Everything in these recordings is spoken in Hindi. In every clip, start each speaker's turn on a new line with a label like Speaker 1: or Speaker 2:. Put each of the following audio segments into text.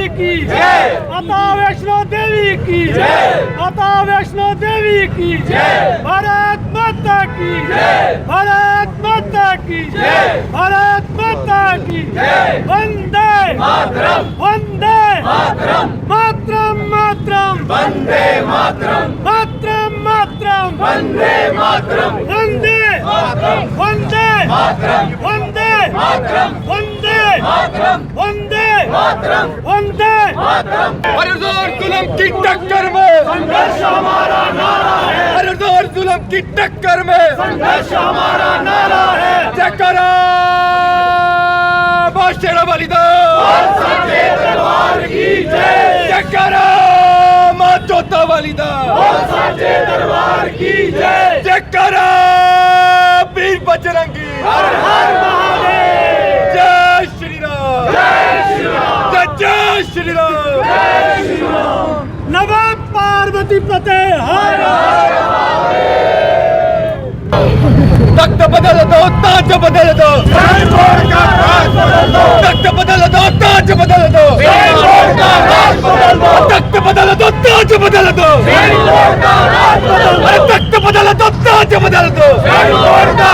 Speaker 1: देवी की जय, माता वैष्णो देवी की जय, माता वैष्णो देवी की जय, भारत माता की जय, भारत माता की जय, भारत माता की जय, वंदे मातरम, वंदे मातरम, मातरम मातरम, वंदे मातरम, मातरम मातरम, वंदे मातरम, वंदे मातरम, वंदे मातरम, वंदे मातरम, वंदे मातरम, वंदे मातरम, वंदे मातरम।
Speaker 2: हर जोर जुल्म की टक्कर में
Speaker 1: संघर्ष हमारा नारा है,
Speaker 2: हर जोर जुल्म की टक्कर में
Speaker 1: संघर्ष हमारा नारा है।
Speaker 2: जयकारा मां शेरा वाली दा,
Speaker 1: सच्चे दरबार की जय,
Speaker 2: जयकारा मां जोता वाली दा,
Speaker 1: सच्चे दरबार की जय,
Speaker 2: जयकारा वीर बजरंगी,
Speaker 1: हर हर महादेव,
Speaker 2: जय श्री राम,
Speaker 1: जय श्री राम,
Speaker 2: जय श्री राम,
Speaker 1: जय श्री राम। नमः पार्वती पते हर हर महादेव।
Speaker 2: तख्त बदल दो, ताज बदल दो,
Speaker 1: का राज बदल दो,
Speaker 2: तख्त बदल दो, ताज बदल दो,
Speaker 1: का राज बदल दो,
Speaker 2: तख्त बदल दो, ताज बदल दो,
Speaker 1: का राज बदल दो,
Speaker 2: अरे तख्त बदल दो, ताज बदल दो,
Speaker 1: का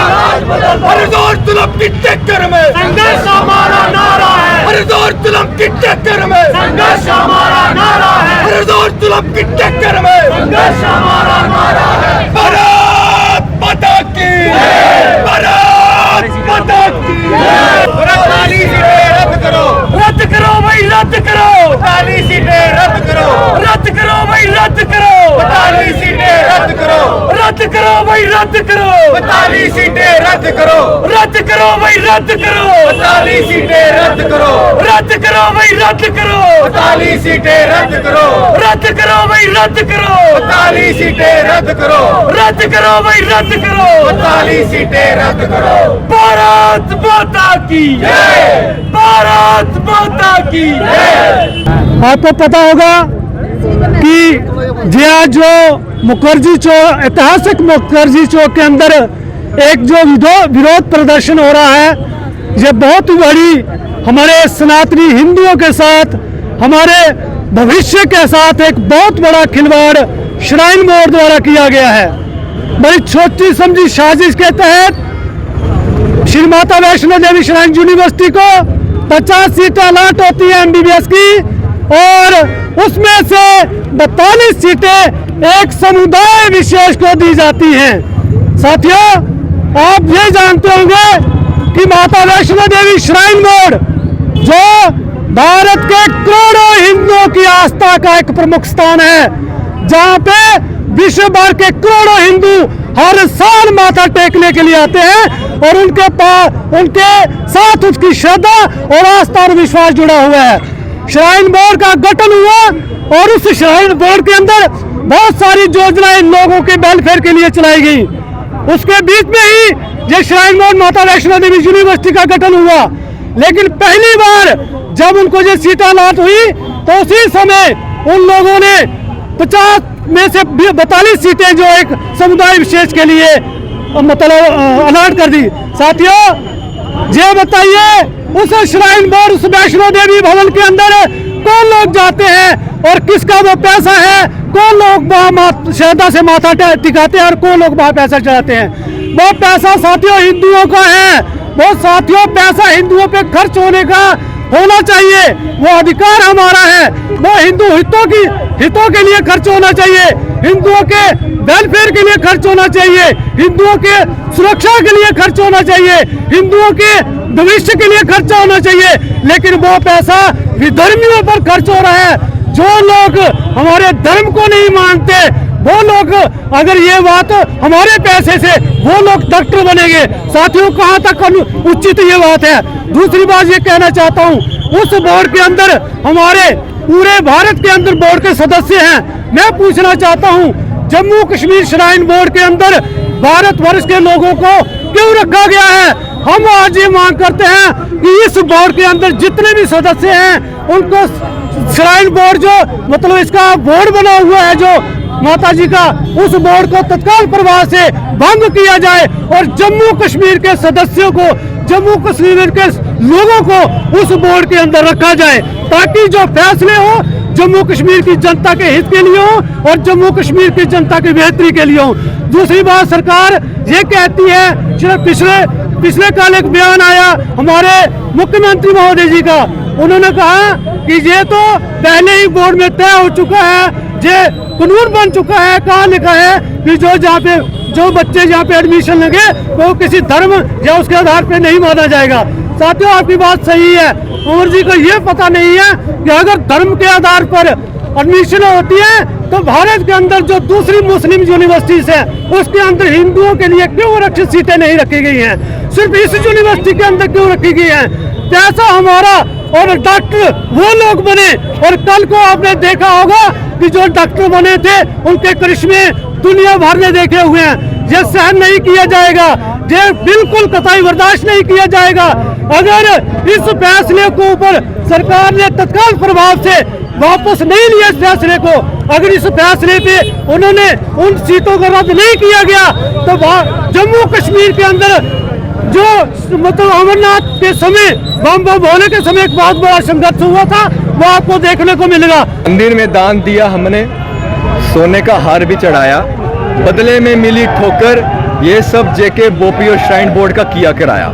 Speaker 1: राज बदल दो।
Speaker 2: हर जोर जुल्म की टक्कर में
Speaker 1: संघर्ष हमारा नारा है,
Speaker 2: हर जोर जुल्म की टक्कर में
Speaker 1: संघर्ष हमारा नारा है,
Speaker 2: हर जोर जुल्म की टक्कर में
Speaker 1: संघर्ष हमारा नारा है।
Speaker 2: भारत माता की, भारत माता की।
Speaker 1: 48 सीटें रद्द करो, रद्द करो भाई, रद्द करो। 48 सीटें रद्द करो, रद्द करो भाई, रद्द करो। 48 सीटें रद्द करो, रद्द करो भाई, रद्द करो। 42 सीटें रद्द करो, रद्द करो भाई, रद्द करो। 42 सीटें रद्द करो, रद्द करो भाई, रद्द करो। 42 सीटें रद्द करो, रद्द करो भाई, रद्द करो। 42 सीटें रद्द करो, रद्द करो भाई, रद्द करो। 42 सीटें रद्द करो। भारत माता की जय, भारत माता की जय।
Speaker 3: आपको पता होगा कि जो मुखर्जी चौक, ऐतिहासिक मुखर्जी चौक के अंदर एक जो विरोध प्रदर्शन हो रहा है, ये बहुत ही बड़ी हमारे सनातनी हिंदुओं के साथ, हमारे भविष्य के साथ एक बहुत बड़ा खिलवाड़ श्राइन बोर्ड द्वारा किया गया है। बड़ी छोटी समझी साजिश के तहत श्री माता वैष्णो देवी श्राइन यूनिवर्सिटी को 50 सीटें अलॉट होती है MBBS की, और उसमें से 42 सीटें एक समुदाय विशेष को दी जाती हैं। साथियों, आप ये जानते होंगे कि माता वैष्णो देवी श्राइन बोर्ड जो भारत के करोड़ों हिंदुओं की आस्था का एक प्रमुख स्थान है, जहां पे विश्व भर के करोड़ों हिंदू हर साल माथा टेकने के लिए आते हैं, और उनके साथ उसकी श्रद्धा और आस्था और विश्वास जुड़ा हुआ है। श्राइन बोर्ड का गठन हुआ, और उस श्राइन बोर्ड के अंदर बहुत सारी योजनाएं लोगों के वेलफेयर के लिए चलाई गई। उसके बीच में ही ये श्राइन बोर्ड माता वैष्णो देवी यूनिवर्सिटी का गठन हुआ। लेकिन पहली बार जब उनको ये सीटें अलॉट हुई, तो उसी समय उन लोगों ने 50 में से 42 सीटें जो एक समुदाय विशेष के लिए मतलब अलॉट कर दी। साथियों, ये बताइए, उस श्राइन बोर्ड, उस वैष्णो देवी भवन के अंदर कौन लोग जाते हैं और किसका वो पैसा है? कौन लोग वहाँ श्रद्धा से माथा टिकाते हैं और कौन लोग वहाँ पैसा चढ़ाते हैं? वो पैसा साथियों हिंदुओं का है। वो साथियों पैसा हिंदुओं पे खर्च होने का होना चाहिए, वो अधिकार हमारा है। वो हिंदू हितों के लिए खर्च होना चाहिए, हिंदुओं के वेलफेयर के लिए खर्च होना चाहिए, हिंदुओं के सुरक्षा के लिए खर्च होना चाहिए, हिंदुओं के भविष्य के लिए खर्च होना चाहिए। लेकिन वो पैसा विधर्मियों पर खर्च हो रहा है। जो लोग हमारे धर्म को नहीं मानते, वो लोग अगर ये बात हमारे पैसे से वो लोग डॉक्टर बनेंगे। साथियों, कहाँ तक उचित ये बात है? दूसरी बात ये कहना चाहता हूँ, उस बोर्ड के अंदर हमारे पूरे भारत के अंदर बोर्ड के सदस्य हैं। मैं पूछना चाहता हूँ, जम्मू कश्मीर श्राइन बोर्ड के अंदर भारतवर्ष के लोगों को क्यों रखा गया है? हम आज ये मांग करते हैं कि इस बोर्ड के अंदर जितने भी सदस्य हैं, उनको श्राइन बोर्ड जो मतलब इसका बोर्ड बना हुआ है जो माता जी का, उस बोर्ड को तत्काल प्रभाव से भंग किया जाए और जम्मू कश्मीर के सदस्यों को, जम्मू कश्मीर के लोगों को उस बोर्ड के अंदर रखा जाए, ताकि जो फैसले हो जम्मू कश्मीर की जनता के हित के लिए हो और जम्मू कश्मीर की जनता की बेहतरी के लिए हो। दूसरी बात, सरकार ये कहती है, सिर्फ पिछले कल एक बयान आया हमारे मुख्यमंत्री महोदय जी का, उन्होंने कहा कि ये तो पहले ही बोर्ड में तय हो चुका है, ये कानून बन चुका है, कहाँ लिखा है कि जो बच्चे जहाँ पे एडमिशन लगे वो किसी धर्म या उसके आधार पे नहीं माना जाएगा। साथियों, आपकी बात सही है, कुंवर जी को ये पता नहीं है कि अगर धर्म के आधार पर एडमिशन होती है तो भारत के अंदर जो दूसरी मुस्लिम यूनिवर्सिटीज है उसके अंदर हिंदुओं के लिए क्यों आरक्षित सीटें नहीं रखी गई हैं, सिर्फ इस यूनिवर्सिटी के अंदर क्यों रखी गई हैं? पैसा हमारा और डॉक्टर वो लोग बने, और कल को आपने देखा होगा कि जो डॉक्टर बने थे उनके करिश्मे दुनिया भर ने देखे हुए हैं। ये सहन नहीं किया जाएगा, ये बिल्कुल कतई बर्दाश्त नहीं किया जाएगा। अगर इस फैसले को ऊपर सरकार ने तत्काल प्रभाव से वापस नहीं लिया इस फैसले को, अगर इस फैसले पे उन्होंने उन सीटों को रद्द नहीं किया गया तो जम्मू कश्मीर के अंदर जो मतलब अमरनाथ के समय बम होने के समय एक बहुत बड़ा संघर्ष हुआ था, वो आपको देखने को मिलेगा।
Speaker 2: मंदिर में दान दिया हमने, सोने का हार भी चढ़ाया, बदले में मिली ठोकर, ये सब जेके बोपी और श्राइन बोर्ड का किया किराया।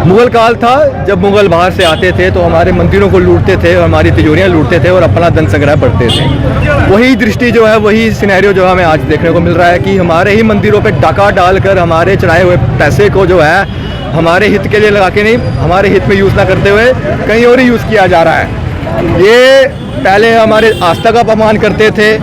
Speaker 2: मुगल काल था, जब मुगल बाहर से आते थे तो हमारे मंदिरों को लूटते थे, हमारी तिजोरियां लूटते थे और अपना धन संग्रह बढ़ते थे। वही दृष्टि जो है, वही सिनेरियो जो हमें आज देखने को मिल रहा है कि हमारे ही मंदिरों पे डाका डालकर हमारे चढ़ाए हुए पैसे को जो है हमारे हित के लिए लगा के नहीं, हमारे हित में यूज़ ना करते हुए कहीं और ही यूज़ किया जा रहा है। ये पहले हमारे आस्था का अपमान करते थे,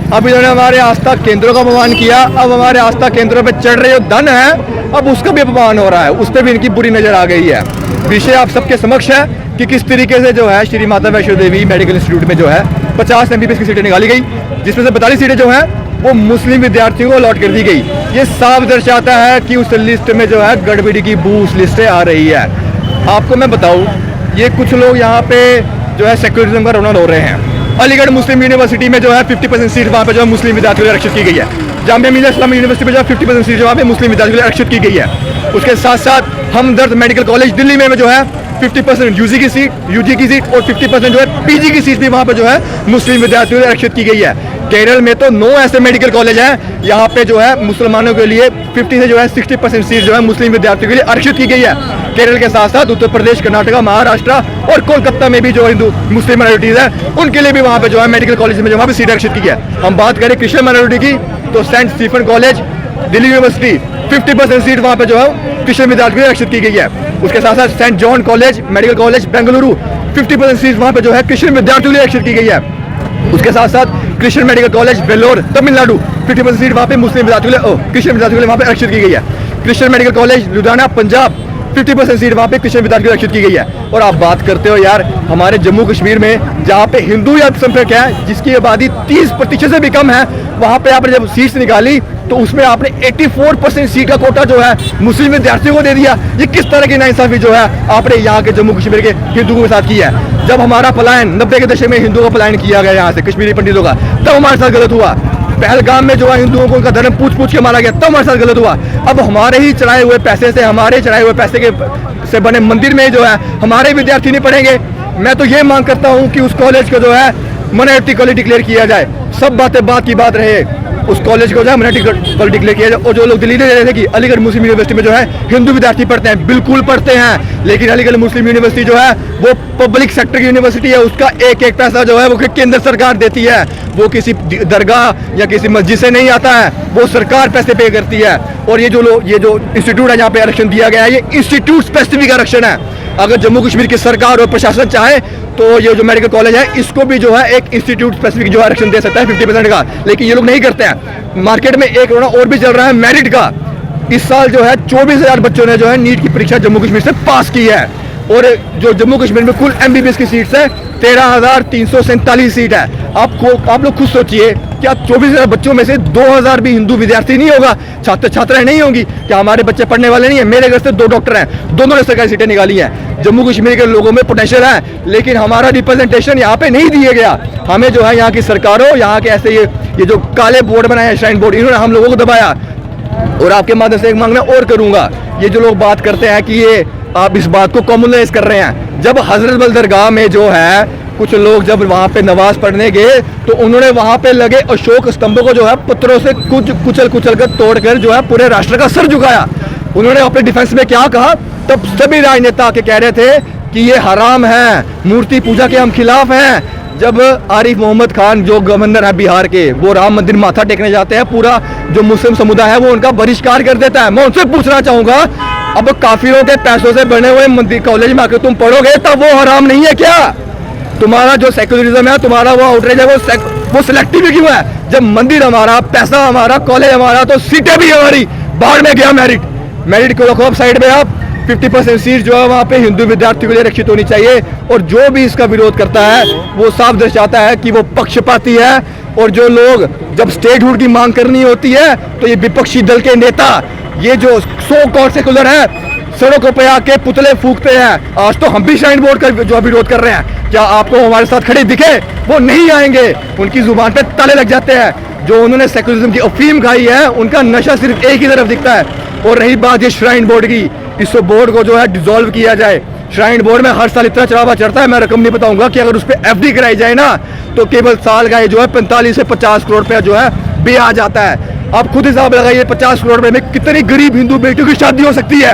Speaker 2: अब इन्होंने हमारे आस्था केंद्रों का अपमान किया, अब हमारे आस्था केंद्रों पे चढ़ रहे जो धन है अब उसका भी अपमान हो रहा है, उस पर भी इनकी बुरी नज़र आ गई है। विषय आप सबके समक्ष है कि किस तरीके से जो है श्री माता वैष्णो देवी मेडिकल इंस्टीट्यूट में जो है 50 MBBS की सीटें निकाली गई, जिसमें से 42 सीटें जो हैं वो मुस्लिम विद्यार्थियों को अलॉट कर दी गई। ये साफ दर्शाता है कि उस लिस्ट में जो है गड़बड़ी की बूस लिस्टें आ रही है। आपको मैं बताऊँ, ये कुछ लोग यहाँ पे जो है सेक्युलरिज्म का रोना रो रहे हैं। अलीगढ़ मुस्लिम यूनिवर्सिटी में जो है 50% सीट वहाँ पे जो है मुस्लिम विद्यार्थियों को आरक्षित की गई है। जामिया मिल्लिया इस्लामिया यूनिवर्सिटी में जो है 50% सीट जो वहाँ पे मुस्लिम विद्यार्थियों को आरक्षित की गई है। उसके साथ साथ हमदर्द मेडिकल कॉलेज दिल्ली में जो है 50% यूजी की सीट और 50% जो है पीजी की सीट भी वहाँ पे जो है मुस्लिम विद्यार्थियों को आरक्षित की गई है। केरल में तो 9 ऐसे मेडिकल कॉलेज हैं यहाँ पे जो है मुसलमानों के लिए 50 से जो है 60% सीट जो है मुस्लिम विद्यार्थियों के लिए आरक्षित की गई है। केरल के साथ साथ उत्तर प्रदेश, कर्नाटका, महाराष्ट्र और कोलकाता में भी जो हिंदू मुस्लिम माइनॉरिटीज है उनके लिए भी वहाँ पे जो है मेडिकल कॉलेज में जो वहाँ पे सीट आरक्षित की है। हम बात करें क्रिश्चियन माइनॉरिटी की तो saint Stephen college Delhi university 50% seat वहाँ पे जो है क्रिश्चियन विद्यार्थियों को आरक्षित की गई है। उसके साथ साथ saint John college medical college Bengaluru 50% seat वहाँ पे जो है क्रिश्चियन विद्यार्थियों के लिए आरक्षित की गई है। उसके साथ साथ Christian medical college Vellore Tamil Nadu 50% seat वहाँ पे मुस्लिम विद्यार्थियों के लिए क्रिश्चियन विद्यार्थियों के लिए वहाँ पे आरक्षित की गई है। Christian medical college Ludhiana Punjab 50% seat वहाँ पे क्रिश्चियन विद्यार्थियों को आरक्षित की गई है। और आप बात करते हो यार हमारे जम्मू कश्मीर में जहाँ पे हिंदू या अल्पसंख्यक है जिसकी आबादी 30% से भी कम है, वहाँ पे आपने जब सीट्स निकाली तो उसमें आपने 84% सीट का कोटा जो है मुस्लिम विद्यार्थियों को दे दिया। ये किस तरह की नाइंसाफी जो है आपने यहाँ के जम्मू कश्मीर के हिंदुओं के साथ की है। जब हमारा पलायन 90 के दशक में हिंदुओं का पलायन किया गया यहाँ से कश्मीरी पंडितों का, तब हमारे साथ गलत हुआ। पहलगाम में जो है हिंदुओं को उनका धर्म पूछ के मारा गया, तब हमारे साथ गलत हुआ। अब हमारे ही चढ़ाए हुए पैसे से, हमारे चढ़ाए हुए पैसे के से बने मंदिर में जो है हमारे विद्यार्थी नहीं पढ़ेंगे। मैं तो ये मांग करता हूँ कि उस कॉलेज को जो है माइनॉरिटी कॉलेज डिक्लेयर किया जाए। सब बातें बात की बात रहे, उस कॉलेज को जो है माइनॉरिटी कॉलेज डिक्लेयर किया जाए। और जो लोग दिल्ली में रहे थे कि अलीगढ़ मुस्लिम यूनिवर्सिटी में जो है हिंदू विद्यार्थी पढ़ते हैं, बिल्कुल पढ़ते हैं, लेकिन अलीगढ़ मुस्लिम यूनिवर्सिटी जो है वो पब्लिक सेक्टर की यूनिवर्सिटी है। उसका एक एक पैसा जो है वो केंद्र सरकार देती है, वो किसी दरगाह या किसी मस्जिद से नहीं आता है, वो सरकार पैसे पे करती है। और ये जो इंस्टीट्यूट है जहाँ पे आरक्षण दिया गया है, ये इंस्टीट्यूट स्पेसिफिक आरक्षण है। अगर जम्मू कश्मीर की सरकार और प्रशासन चाहे तो ये जो मेडिकल कॉलेज है इसको भी जो है एक इंस्टीट्यूट स्पेसिफिक जो आरक्षण दे सकता है 50% का, लेकिन ये लोग नहीं करते हैं। मार्केट में एक रोना और भी चल रहा है मेरिट का। इस साल जो है 24,000 बच्चों ने जो है नीट की परीक्षा जम्मू कश्मीर से पास की है, और जो जम्मू कश्मीर में कुल MBBS की सीट्स है 13,347 सीट है। आप लोग खुद सोचिए क्या 24,000 बच्चों में से 2,000 भी हिंदू विद्यार्थी नहीं होगा, छात्राएं नहीं होंगी? क्या हमारे बच्चे पढ़ने वाले नहीं है? मेरे घर से 2 डॉक्टर हैं, दोनों ने सरकारी सीटें निकाली हैं। जम्मू कश्मीर के लोगों में पोटेंशियल है, लेकिन हमारा रिप्रेजेंटेशन यहाँ पे नहीं दिया गया। हमें जो है यहाँ की सरकारों, यहाँ के ऐसे ये जो काले बोर्ड बनाए हैं श्राइन बोर्ड, इन्होंने हम लोगों को दबाया। और आपके माध्यम से एक मांगना और करूंगा, ये जो लोग बात करते हैं कि ये आप इस बात को कॉमनलाइज कर रहे हैं। जब हजरत बल दरगाह में जो है कुछ लोग जब वहां पे नमाज पढ़ने गए तो उन्होंने वहां पे लगे अशोक स्तंभों को जो है पत्थरों से कुछ कुचल कर तोड़कर जो है पूरे राष्ट्र का सर झुकाया। उन्होंने अपने डिफेंस में क्या कहा, तब सभी राजनेता के कह रहे थे कि ये हराम है, मूर्ति पूजा के हम खिलाफ हैं। जब आरिफ मोहम्मद खान जो गवर्नर है बिहार के, वो राम मंदिर माथा टेकने जाते हैं, पूरा जो मुस्लिम समुदाय है वो उनका बहिष्कार कर देता है। मैं उनसे पूछना चाहूंगा, अब काफिरों के पैसों से बने हुए मंदिर कॉलेज में आकर तुम पढ़ोगे तब वो हराम नहीं है क्या? तुम्हारा जो सेक्युलरिज्म है, तुम्हारा वो आउटरीच है, वो सिलेक्टिव क्यों है? जब मंदिर हमारा, पैसा हमारा, कॉलेज हमारा, तो सीटें भी हमारी। बाहर में गया मेरिट को रखो अब साइड में। आप 50% सीट जो है वहाँ पे हिंदू विद्यार्थियों के लिए रक्षित होनी चाहिए। और जो भी इसका विरोध करता है वो साफ दर्शाता है कि वो पक्षपाती है। और जो लोग जब स्टेटहुड की मांग करनी होती है तो ये विपक्षी दल के नेता, ये जो सो कॉल्ड सेकुलर है, सड़कों पे आके पुतले फूकते हैं। आज तो हम भी श्राइन बोर्ड का जो विरोध कर रहे हैं, क्या आपको हमारे साथ खड़े दिखे? वो नहीं आएंगे, उनकी जुबान पे ताले लग जाते हैं। जो उन्होंने सेकुलरिज्म की अफीम खाई है उनका नशा सिर्फ एक ही तरफ दिखता है। और रही बात ये श्राइन बोर्ड की, इस बोर्ड को जो है डिसॉल्व किया जाए। श्राइन बोर्ड में हर साल इतना चढ़ावा चढ़ता है, मैं रकम नहीं बताऊंगा, कि अगर उस पर एफडी कराई जाए ना तो केवल साल का ये जो है 45 से 50 करोड़ रुपया जो है ब्याज आता है। आप खुद हिसाब लगाइए, 50 करोड़ रुपए में कितनी गरीब हिंदू बेटियों की शादी हो सकती है,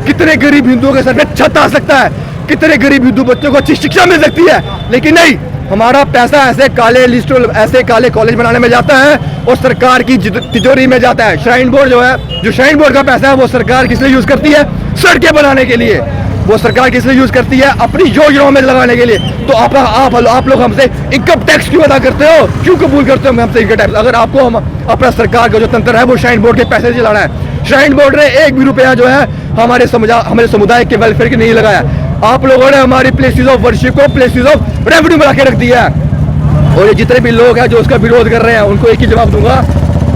Speaker 2: कितने गरीब हिंदुओं के सर पे छत आ सकता है, कितने गरीब हिंदू बच्चों को अच्छी शिक्षा मिल सकती है। लेकिन नहीं, हमारा पैसा ऐसे काले लिस्टों, ऐसे काले कॉलेज बनाने में जाता है और सरकार की तिजोरी में जाता है। श्राइन बोर्ड जो है, जो श्राइन बोर्ड का पैसा है वो सरकार किस लिए यूज करती है? सड़कें बनाने के लिए। वो सरकार किस लिए यूज करती है? अपनी योजनाओं में लगाने के लिए। तो आप लोग हमसे इनकम टैक्स क्यों अदा करते हो? क्यों कबूल करते हो हमसे इनकम टैक्स? अगर आपको अपना सरकार का जो तंत्र है वो श्राइन बोर्ड के पैसे से चलाना है। श्राइन बोर्ड ने एक भी रुपया जो है हमारे समुदाय के वेलफेयर के नहीं लगाया। आप लोगों ने हमारी प्लेसेस ऑफ वर्शिप को प्लेसेस ऑफ रेवेन्यू बना के रख दिया है। और ये जितने भी लोग हैं जो उसका विरोध कर रहे हैं उनको एक ही जवाब दूंगा,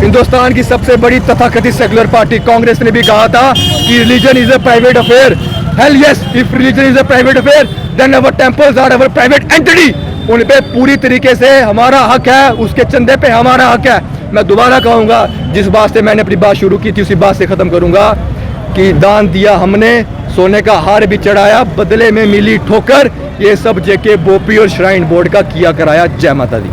Speaker 2: हिंदुस्तान की सबसे बड़ी तथाकथित सेकुलर पार्टी कांग्रेस ने भी कहा था कि religion is a private affair. Hell yes, if religion is a private affair then our temples are our private entity. उन पे पूरी तरीके से हमारा हक है, उसके चंदे पे हमारा हक है। मैं दोबारा कहूंगा, जिस बात से मैंने अपनी बात शुरू की थी उसी बात से खत्म करूंगा कि दान दिया हमने, सोने का हार भी चढ़ाया, बदले में मिली ठोकर। ये सब जेके बोपी और श्राइन बोर्ड का किया कराया। जय माता दी।